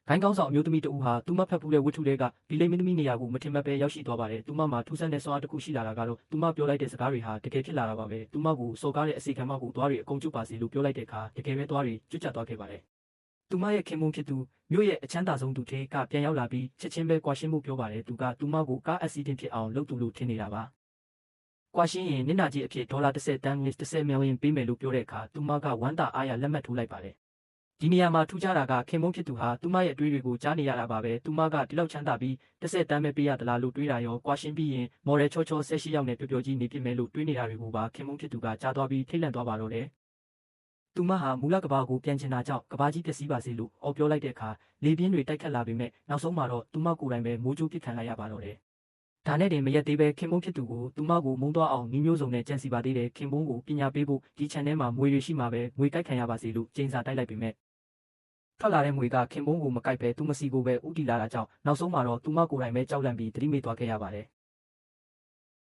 ဂိုင်းကောင်းဆောင်အမျိုးသမီးတဦးဟာသူမဖတ်ဖူးတဲ့ဝတ္ထုတွေကဒီလိမ့်မင်းသမီးနေရာကိုမထင်မှတ်ပဲရောက်ရှိသွားပါတယ်။သူမမှာထူးဆန်းတဲ့စွမ်းအားတစ်ခုရှိလာတာကတော့သူမပြောလိုက်တဲ့စကားတွေဟာတကယ်ဖြစ်လာတာပါပဲ။သူမကိုစော်ကားတဲ့အစီခံမကိုသွားတွေအကုန်ကျွတ်ပါစေလို့ပြောလိုက်တဲ့အခါတကယ်ပဲသွားတွေကျွတ်ကျသွားခဲ့ပါတယ်။သူမရဲ့ခင်မုန်းဖြစ်သူမြို့ရဲ့အချမ်းသာဆုံးသူထေးကပြန်ရောက်လာပြီးချက်ချင်းပဲကွာရှင်းမှုပြောပါတယ်။သူကသူမကိုကားအက်ဆီဒင့်ဖြစ်အောင်လုပ်သူလို့ထင်နေတာပါ။ကွာရှင်းရင်နင့်နာကြီးအဖြစ်ဒေါ်လာ10 တန်း10 million ပေးမယ်လို့ပြောတဲ့အခါသူမကဝမ်းသာအားရလက်မှတ်ထိုးလိုက်ပါတယ်။ဒီနေရာမှာထူးခြားတာကခင်မုန်းဖြစ်သူဟာသူမရဲ့အတွေးတွေကိုကြားနေရတာပါပဲသူမကဒီလောက်ချမ်းသာပြီး10 တန်းပဲပေးရသလားလို့တွေးတာရောကွာရှင်းပြီးရင်မော်ရယ်ချောချော18ယောက်နဲ့ပျော်ပျော်ကြီးနေပြမယ်လို့တွေးနေတာတွေကိုပါခင်မုန်းဖြစ်သူကကြားသွားပြီးထိတ်လန့်သွားပါတော့တယ်သူမဟာမူလကဘာကိုပြန်ချင်တာကြောင့်ကဘာကြီးပျက်စီးပါစေလို့အော်ပြောလိုက်တဲ့အခါလေပြင်းတွေတိုက်ခတ်လာပေမဲ့နောက်ဆုံးမှာတော့သူမကိုယ်တိုင်ပဲမိုးကြိုးပစ်ခံလိုက်ရပါတော့တယ်ဒါနဲ့တင်မရက်သေးပဲခင်မုန်းဖြစ်သူကိုသူမကိုမုန်းသွားအောင်ညီမျိုးစုံနဲ့ကြံစီပါသေးတယ်ခင်မုန်းကိုပညာပေးဖို့ဒီ channel မှာငွေတွေရှိမှာပဲငွေကြိုက်ခံရပါစေလို့ကျင်းစာတိုက်လိုက်ပေမဲ့ထွက်လာတဲ့ငွေကခင်မုန်းကိုမကြိုက်ပဲသူမစီကိုပဲဥတီလာတာကြောင့်နောက်ဆုံးမှာတော့သူမကိုယ်တိုင်ပဲကြောက်လန့်ပြီးသတိမေ့သွားခဲ့ရပါတယ်